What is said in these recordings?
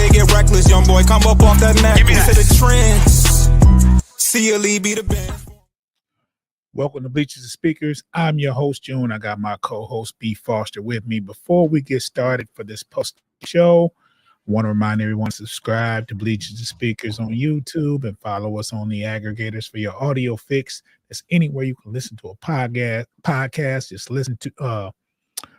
they get reckless, young boy, come up off that necklace. To the trends, CLE be the band. Welcome to Bleachers and Speakers. I'm your host, June. I got my co-host, B. Foster, with me. Before we get started for this post show, I want to remind everyone to subscribe to Bleachers and Speakers on YouTube and follow us on the aggregators for your audio fix. There's anywhere you can listen to a podcast. Just listen to,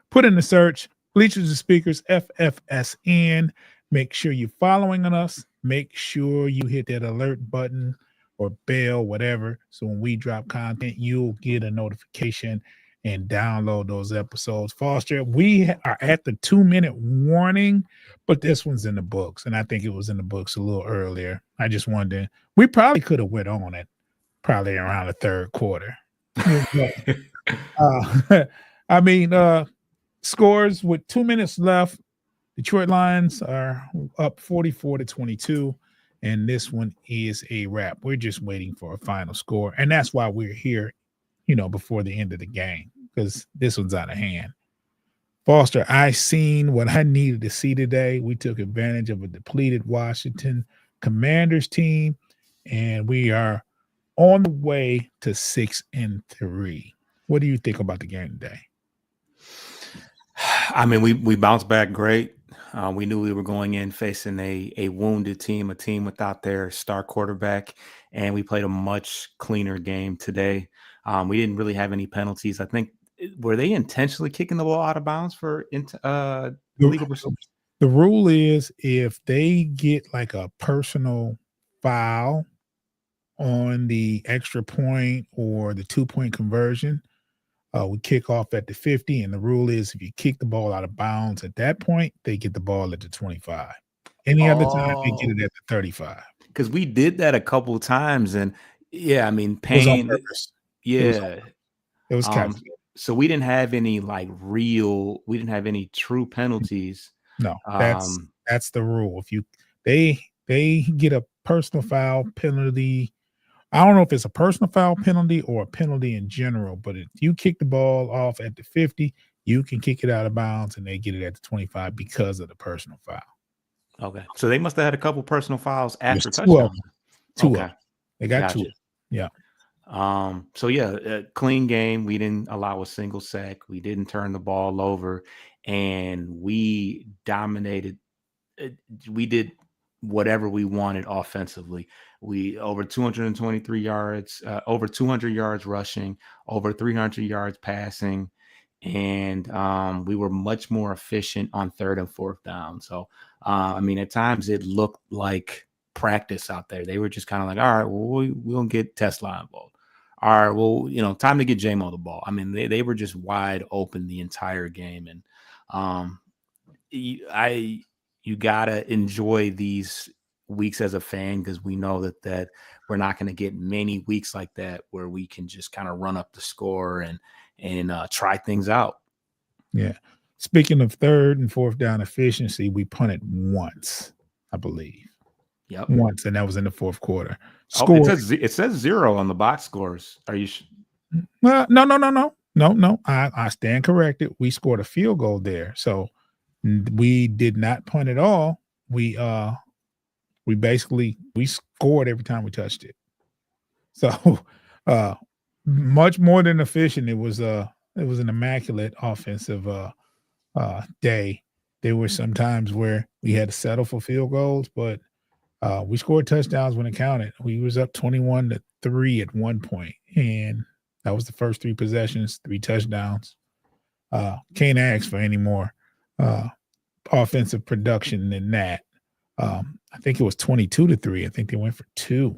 put in the search, Bleachers and Speakers, FFSN. Make sure you're following us. Make sure you hit that alert button or bell, whatever. So when we drop content, you'll get a notification and download those episodes. Foster, we are at the 2-minute warning, but this one's in the books. And I think it was in the books a little earlier. I just wondered, we probably could have went on it probably around the third quarter. Scores with 2 minutes left. Detroit Lions are up 44-22. And this one is a wrap. We're just waiting for a final score. And that's why we're here, before the end of the game, because this one's out of hand. Foster, I seen what I needed to see today. We took advantage of a depleted Washington Commanders team, and we are on the way to 6-3. What do you think about the game today? I mean, we bounced back great. We knew we were going in facing a wounded team, a team without their star quarterback, and we played a much cleaner game today. We didn't really have any penalties. I think, were they intentionally kicking the ball out of bounds for legal procedures? The rule is if they get like a personal foul on the extra point or the 2-point conversion, we kick off at the 50, and the rule is if you kick the ball out of bounds at that point, they get the ball at the 25. Any other time, they get it at the 35. Because we did that a couple of times, and yeah, I mean, Payne. It was calculated. So we didn't have any we didn't have any true penalties. No, that's the rule. If they get a personal foul penalty. I don't know if it's a personal foul penalty or a penalty in general, but if you kick the ball off at the 50, you can kick it out of bounds and they get it at the 25 because of the personal foul. Okay. So they must have had a couple personal fouls after touchdown. Two of them. They got two. Yeah. Clean game. We didn't allow a single sack. We didn't turn the ball over, and we dominated. We did whatever we wanted offensively. We over 223 yards, over 200 yards rushing, over 300 yards passing, and we were much more efficient on third and fourth down. So, at times it looked like practice out there. They were just kind of like, all right, well, we'll get Tesla involved. All right, well, time to get J-Mo the ball. I mean, they were just wide open the entire game, and you gotta enjoy these weeks as a fan, because we know that we're not going to get many weeks like that where we can just kind of run up the score and try things out. Yeah. Speaking of third and fourth down efficiency, we punted once, I believe. Yep. Once, and that was in the fourth quarter. It says 0 on the box scores. Are you? Well, no. I stand corrected. We scored a field goal there, so we did not punt at all. We scored every time we touched it. So much more than efficient. It was an immaculate offensive day. There were some times where we had to settle for field goals, but we scored touchdowns when it counted. We was up 21-3 at one point, and that was the first 3 possessions, 3 touchdowns. Can't ask for any more offensive production than that. I think it was 22-3. I think they went for 2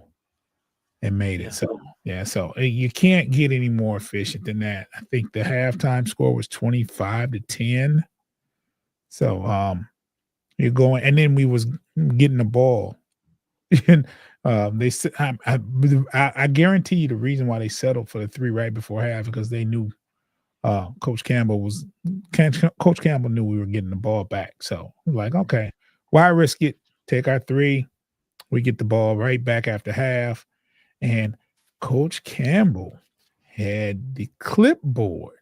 and made it. So you can't get any more efficient than that. I think the halftime score was 25-10. So you're going, and then we was getting the ball. And they said, I guarantee you the reason why they settled for the 3 right before half, because they knew Coach Campbell knew we were getting the ball back. So like, okay, why risk it? Take our 3. We get the ball right back after half. And Coach Campbell had the clipboard.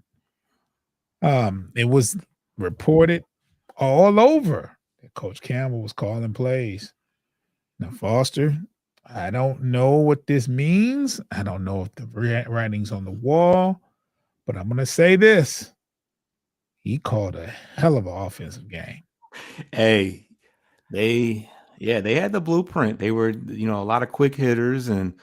It was reported all over that Coach Campbell was calling plays. Now, Foster, I don't know what this means. I don't know if the writing's on the wall, but I'm going to say this. He called a hell of an offensive game. Hey, they had the blueprint. They were, a lot of quick hitters and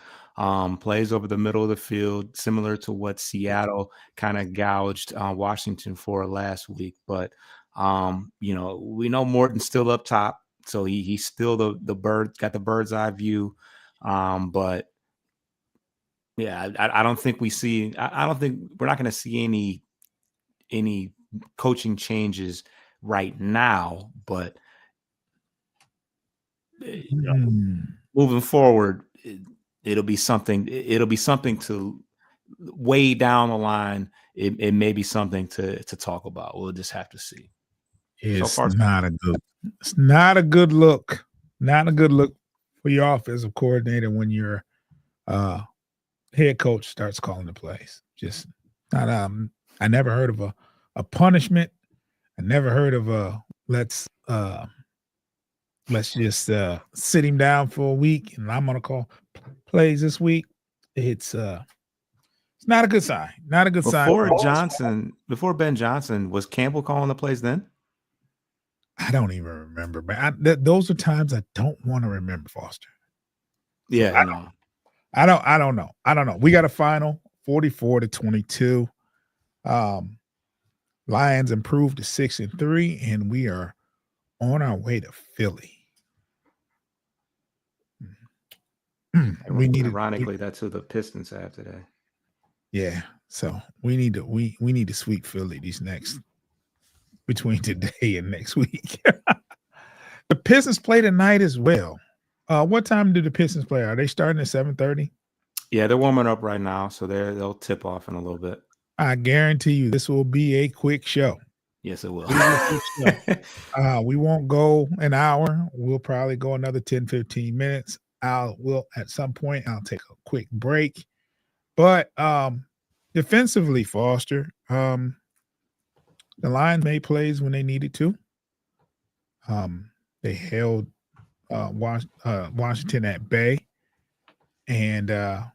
plays over the middle of the field, similar to what Seattle kind of gouged Washington for last week. But we know Morton's still up top, so he's still the bird, got the bird's eye view. But yeah, I don't think we see. I don't think we're not going to see any coaching changes right now. But moving forward, it'll be something to way down the line. It may be something to talk about. We'll just have to see. It's not a good look. Not a good look for your offensive coordinator when your head coach starts calling the plays. Just not. I never heard of a punishment. I never heard of let's just sit him down for a week and I'm gonna call plays this week. It's not a good sign. Not a good sign. Before Ben Johnson, was Campbell calling the plays then? I don't even remember, but those are times I don't want to remember, Foster. Yeah, I don't know. We got a final 44-22. Lions improved to 6-3, and we are on our way to Philly. Ironically, that's who the Pistons have today. Yeah, so we need to sweep Philly between today and next week. The Pistons play tonight as well. What time do the Pistons play? Are they starting at 7:30? Yeah, they're warming up right now, so they'll tip off in a little bit. I guarantee you this will be a quick show. Yes, it will. We won't go an hour. We'll probably go another 10-15 minutes. At some point I'll take a quick break. But defensively, Foster, the Lions made plays when they needed to. They held Washington at bay, and there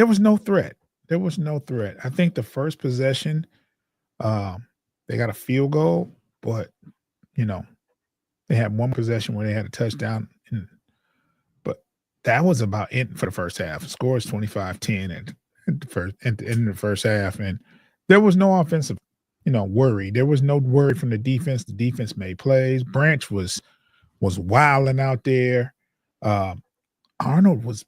was no threat. I think the first possession, they got a field goal, but they had one possession where they had a touchdown. But that was about it for the first half. The score is 25-10 at the end of the first half, and there was no offensive, worry. There was no worry from the defense. The defense made plays. Branch was wilding out there. Arnold was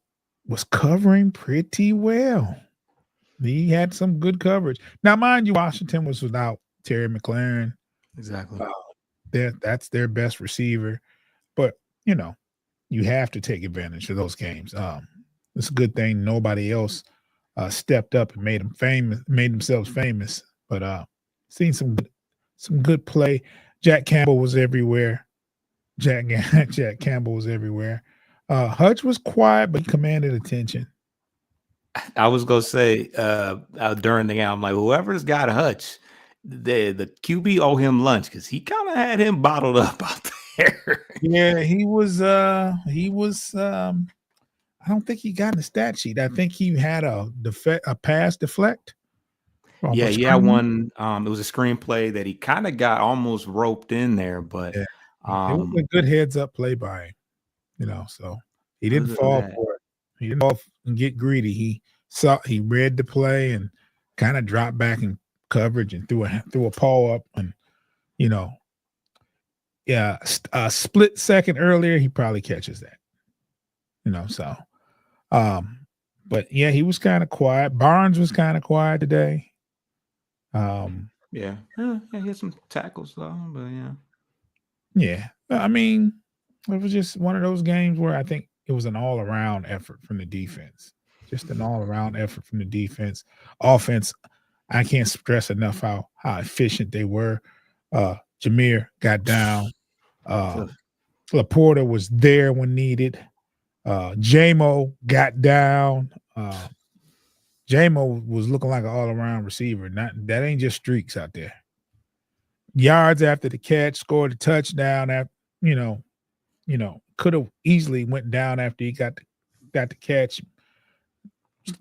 covering pretty well. He had some good coverage. Now, mind you, Washington was without Terry McLaurin. Exactly. That's their best receiver. But, you have to take advantage of those games. It's a good thing nobody else stepped up and made themselves famous. But seen some good play. Jack Campbell was everywhere. Jack Campbell was everywhere. Hutch was quiet, but he commanded attention. I was gonna say during the game, I'm like, whoever's got Hutch, the QB owe him lunch because he kind of had him bottled up out there. Yeah, he was. I don't think he got in the stat sheet. I think he had a pass deflect. Yeah, he had one. It was a screenplay that he kind of got almost roped in there, but it was a good heads up play by him. So he didn't fall for it. He didn't fall and get greedy. He read the play and kind of dropped back in coverage and threw a paw up, and a split second earlier he probably catches that. But yeah, he was kind of quiet. Barnes was kind of quiet today. He had some tackles though, but yeah. Yeah, I mean, it was just one of those games where I think it was an all-around effort from the defense. Just an all-around effort from the defense. Offense, I can't stress enough how efficient they were. Jameer got down. Laporta was there when needed. Jamo got down. Jamo was looking like an all-around receiver. That ain't just streaks out there. yards after the catch, scored a touchdown. After could have easily went down after he got the catch,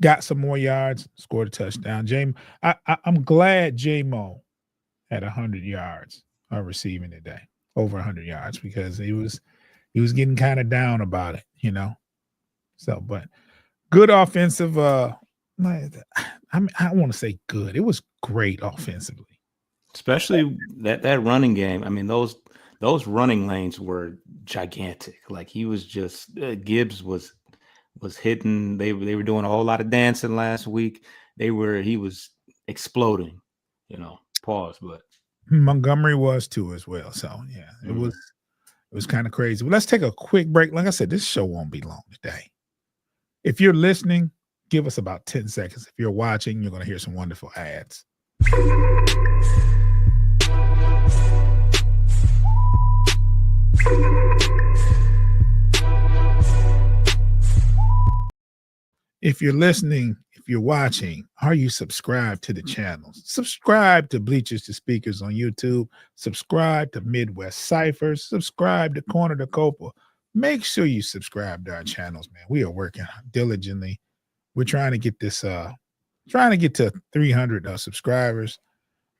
got some more yards, scored a touchdown. I'm glad J-Mo had 100 yards receiving today, over 100 yards, because he was getting kind of down about it, So, but good offensive. I want to say good. It was great offensively, especially that running game. I mean, those running lanes were gigantic. Like he was just Gibbs was hitting. They were doing a whole lot of dancing last week. He was exploding. Pause, but Montgomery was too as well. So yeah, it was kind of crazy. But let's take a quick break. Like I said, this show won't be long today. If you're listening, give us about 10 seconds. If you're watching, you're going to hear some wonderful ads. If you're listening, if you're watching, are you subscribed to the channels? Subscribe to Bleachers to Speakers on YouTube. Subscribe to Midwest Ciphers. Subscribe to Corner to Copa. Make sure you subscribe to our channels, man. We are working diligently. We're trying to get this, trying to get to 300 subscribers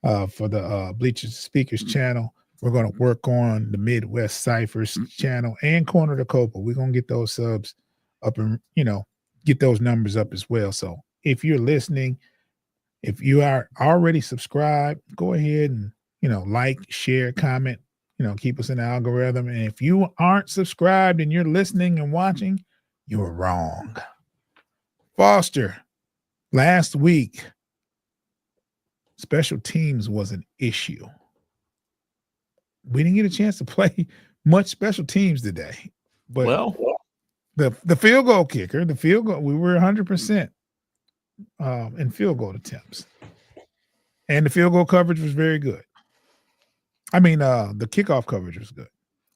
for the Bleachers to Speakers channel. We're going to work on the Midwest Ciphers channel and Corner to Copa. We're going to get those subs up and, get those numbers up as well. So if you're listening, if you are already subscribed, go ahead and, like, share, comment, keep us in the algorithm. And if you aren't subscribed and you're listening and watching, you're wrong. Foster, last week, special teams was an issue. We didn't get a chance to play much special teams today, but the field goal kicker, we were 100% in field goal attempts, and the field goal coverage was very good. I mean, the kickoff coverage was good.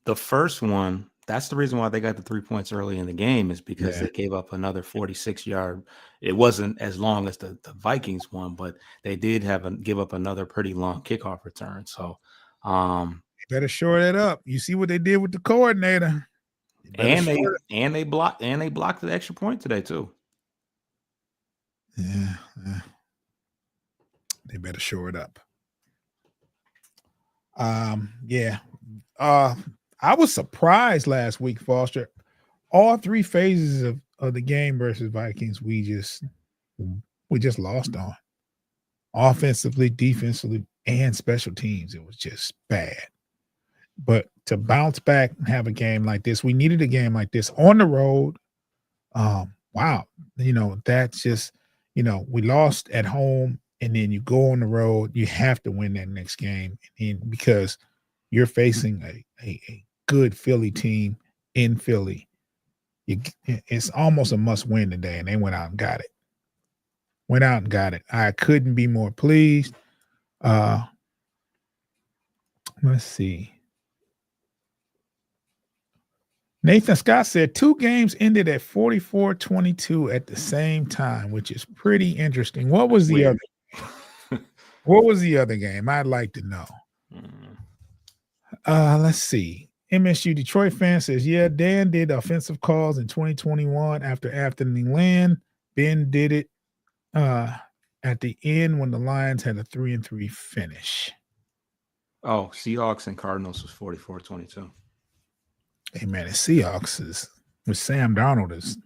The first one, that's the reason why they got the 3 points early in the game, is because they gave up another 46-yard. It wasn't as long as the Vikings one, but they did give up another pretty long kickoff return. So, you better shore that up. You see what they did with the coordinator. And they blocked the extra point today too. Yeah. They better shore it up. I was surprised last week, Foster. All three phases of the game versus Vikings, we just lost on. Offensively, defensively, and special teams. It was just bad. But to bounce back and have a game like this, we needed a game like this on the road. Wow. That's just, we lost at home, and then you go on the road, you have to win that next game, and because you're facing a good Philly team in Philly. It's almost a must win today, and they went out and got it. I couldn't be more pleased. Let's see. Nathan Scott said 2 games ended at 44-22 at the same time, which is pretty interesting. What was the other game? I'd like to know. Let's see. MSU Detroit fan says, yeah, Dan did offensive calls in 2021 after Anthony Lynn. Ben did it at the end when the Lions had a 3-3 finish. Oh, Seahawks and Cardinals was 44-22. Hey man, the Seahawks is with Sam Darnold is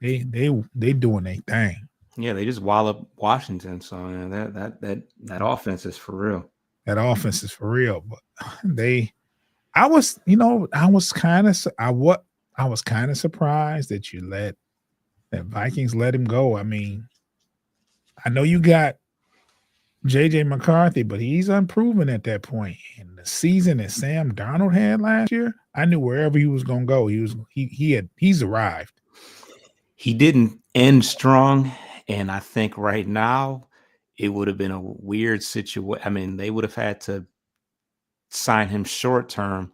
they doing their thing. Yeah, they just wallop Washington. So that offense is for real. That offense is for real. But I was kind of surprised that Vikings let him go. I mean, I know you got JJ McCarthy, but he's unproven at that point. And the season that Sam Darnold had last year, I knew wherever he was going to go, he's arrived. He didn't end strong, and I think right now it would have been a weird situation. I mean, they would have had to sign him short term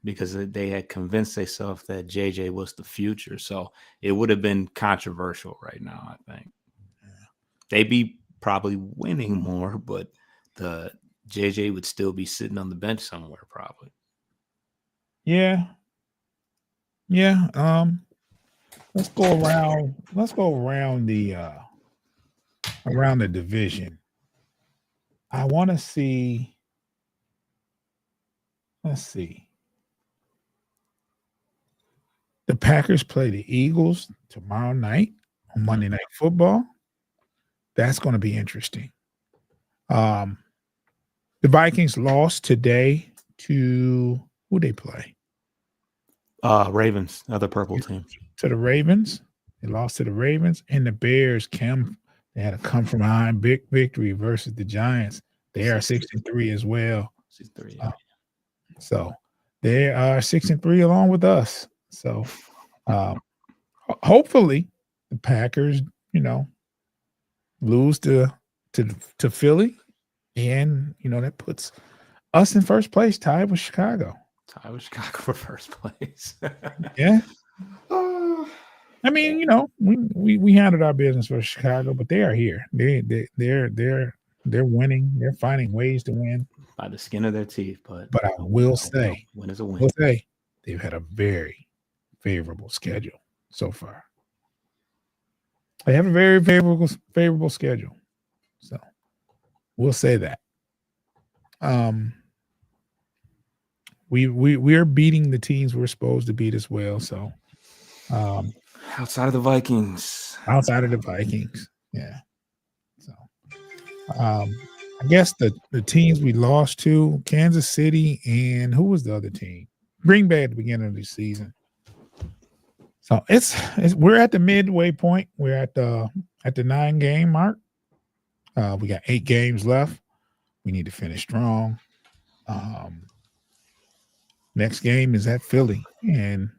because they had convinced themselves that JJ was the future. So it would have been controversial right now, I think. They'd be probably winning more, but the JJ would still be sitting on the bench somewhere, probably. Yeah. Yeah. Let's go around. Let's go around the division. I want to see. Let's see. The Packers play the Eagles tomorrow night on Monday Night Football. That's going to be interesting. The Vikings lost today to who they play? Ravens, other purple team. To the Ravens. They lost to the Ravens, and the Bears they had a come from behind big victory versus the Giants. They are 6-3 as well. 6-3. Yeah. So they are 6-3 along with us. So hopefully the Packers, lose to Philly, and that puts us in first place, tied with Chicago. Tied with Chicago for first place. Yeah. I mean, we handled our business for Chicago, but they are here. They're winning. They're finding ways to win by the skin of their teeth. But I will say, win is a win. We'll say they've had a very favorable schedule so far. They have a very favorable schedule. So we'll say that. We are beating the teams we're supposed to beat as well. So outside of the Vikings. Yeah. So I guess the teams we lost to, Kansas City, and who was the other team? Green Bay at the beginning of the season. So we're at the midway point. We're at the 9-game mark. We got 8 games left. We need to finish strong. Next game is at Philly, and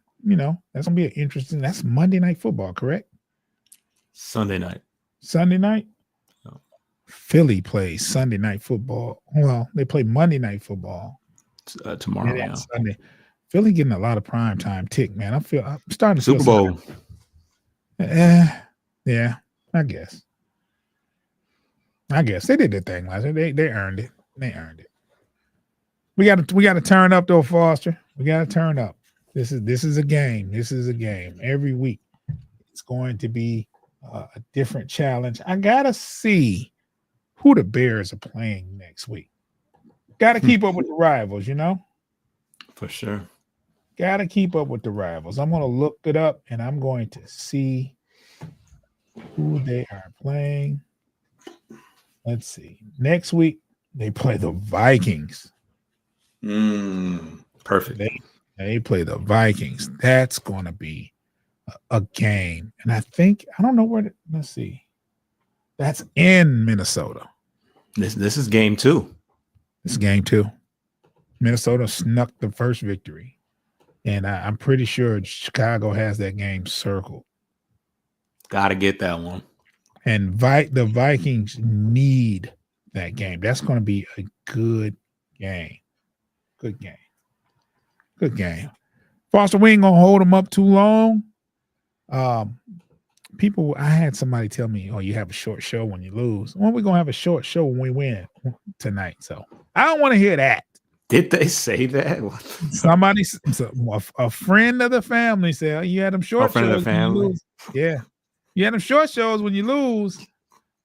that's gonna be an interesting. That's Monday Night Football, correct? Sunday night. Oh. Philly plays Sunday Night Football. Well, they play Monday Night Football tomorrow. Yeah. Sunday. Philly getting a lot of prime time tick, man. I'm starting to Super Bowl. Yeah, I guess they did their thing last year. They earned it. We got to turn up though, Foster. We got to turn up. This is a game. Every week, it's going to be a different challenge. I gotta see who the Bears are playing next week. Got to keep up with the rivals, For sure. Got to keep up with the rivals. I'm going to look it up, and I'm going to see who they are playing. Let's see. Next week, they play the Vikings. Perfect. They play the Vikings. That's going to be a game. And I don't know where, let's see. That's in Minnesota. This is game 2. This is game 2. Minnesota snuck the first victory. And I'm pretty sure Chicago has that game circled. Got to get that one. And the Vikings need that game. That's going to be a good game. Good game. Foster, we ain't going to hold them up too long. I had somebody tell me, you have a short show when you lose. Well, we're going to have a short show when we win tonight. So I don't want to hear that. Did they say that? Somebody, a friend of the family said, you had them short shows. Friend of the family. Yeah. You had them short shows when you lose.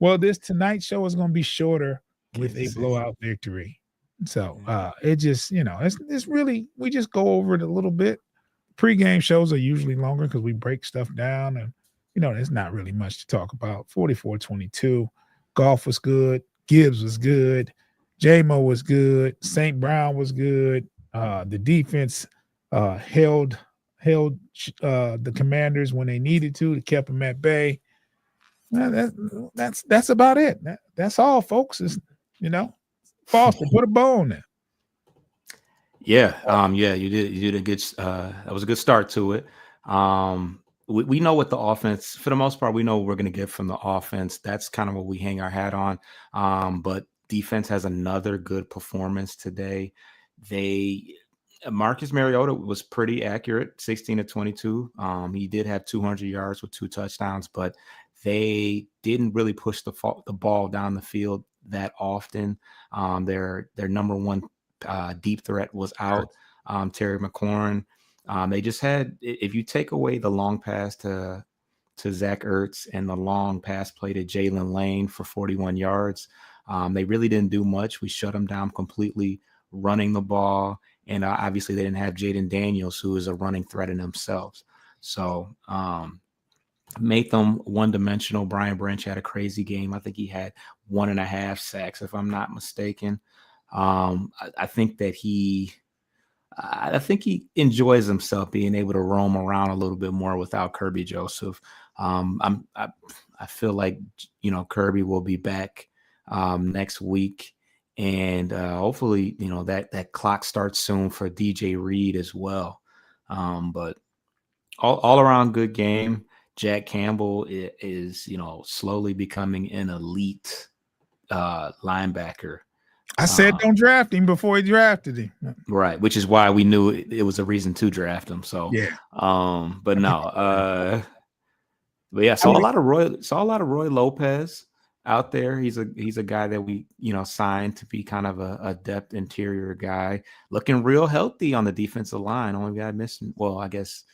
Well, this tonight show is going to be shorter with a blowout victory. So it just, it's really, we just go over it a little bit. Pre-game shows are usually longer because we break stuff down and, there's not really much to talk about. 44-22. Golf was good. Gibbs was good. J-Mo was good. St. Brown was good. The defense held the Commanders when they needed to. It kept them at bay. That's about it. That's all, folks. Is Foster, put a bow on there. Yeah. You did a good. That was a good start to it. We know what the offense, for the most part, we know what we're going to get from the offense. That's kind of what we hang our hat on. But defense has another good performance today. Marcus Mariota was pretty accurate, 16-22. He did have 200 yards with 2 touchdowns, but they didn't really push the ball down the field that often. Their number one deep threat was out, Terry McLaurin. They just had, if you take away the long pass to Zach Ertz and the long pass play to Jalen Lane for 41 yards, they really didn't do much. We shut them down completely running the ball. And obviously they didn't have Jaden Daniels, who is a running threat in themselves. So made them one-dimensional. Brian Branch had a crazy game. I think he had 1.5 sacks, if I'm not mistaken. I think that he enjoys himself being able to roam around a little bit more without Kirby Joseph. I feel like, Kirby will be back next week. And hopefully, that clock starts soon for DJ Reed as well. But all around good game. Jack Campbell is slowly becoming an elite linebacker. I said don't draft him before he drafted him. Right, which is why we knew it was a reason to draft him. So yeah. But no. But yeah, saw a lot of Roy Lopez out there. He's a guy that we signed to be kind of a depth interior guy, looking real healthy on the defensive line. Only guy missing, well, I guess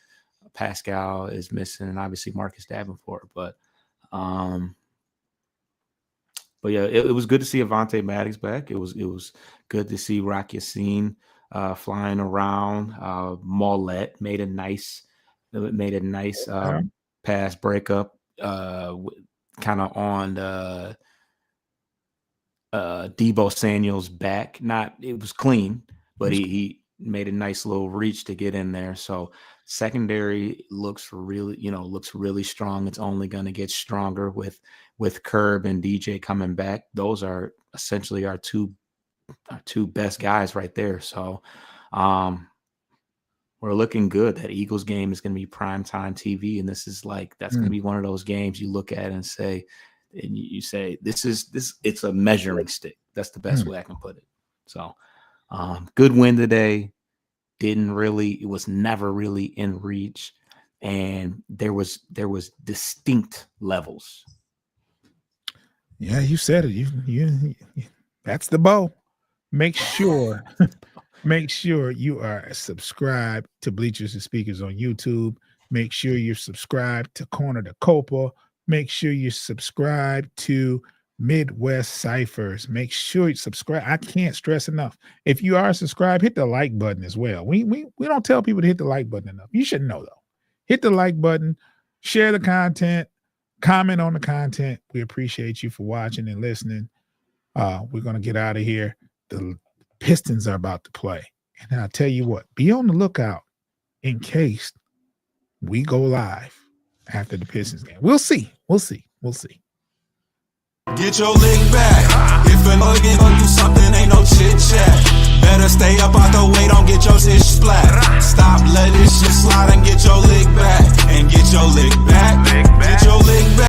Pascal is missing, and obviously Marcus Davenport. But yeah, it was good to see Avonte Maddox back. It was good to see Rock Ya-Sin flying around. Mollett made a nice pass breakup, kind of on Deebo Samuel's back. It was clean, but he made a nice little reach to get in there. So secondary looks really strong. It's only going to get stronger with Curb and DJ coming back. Those are essentially our two best guys right there. So we're looking good. That Eagles game is going to be primetime TV, and this is that's going to be one of those games you look at and say, it's a measuring stick. That's the best way I can put it. So good win today. It was never really in reach, and there was distinct levels. Yeah, you said it. You that's the bow. Make sure you are subscribed to Bleachers and Speakers on YouTube. Make sure you're subscribed to Corner to Copa. Make sure you subscribe to Midwest Ciphers. Make sure you subscribe. I can't stress enough. If you are subscribed, hit the like button as well. We don't tell people to hit the like button enough. You should know though. Hit the like button, share the content, comment on the content. We appreciate you for watching and listening. We're gonna get out of here. The Pistons are about to play, and I'll tell you what. Be on the lookout in case we go live after the Pistons game. We'll see. Get your lick back. If a nugget or do something, ain't no chit chat. Better stay up out the way, don't get your shit splat. Stop letting shit slide and get your lick back. And get your lick back. Get your lick back.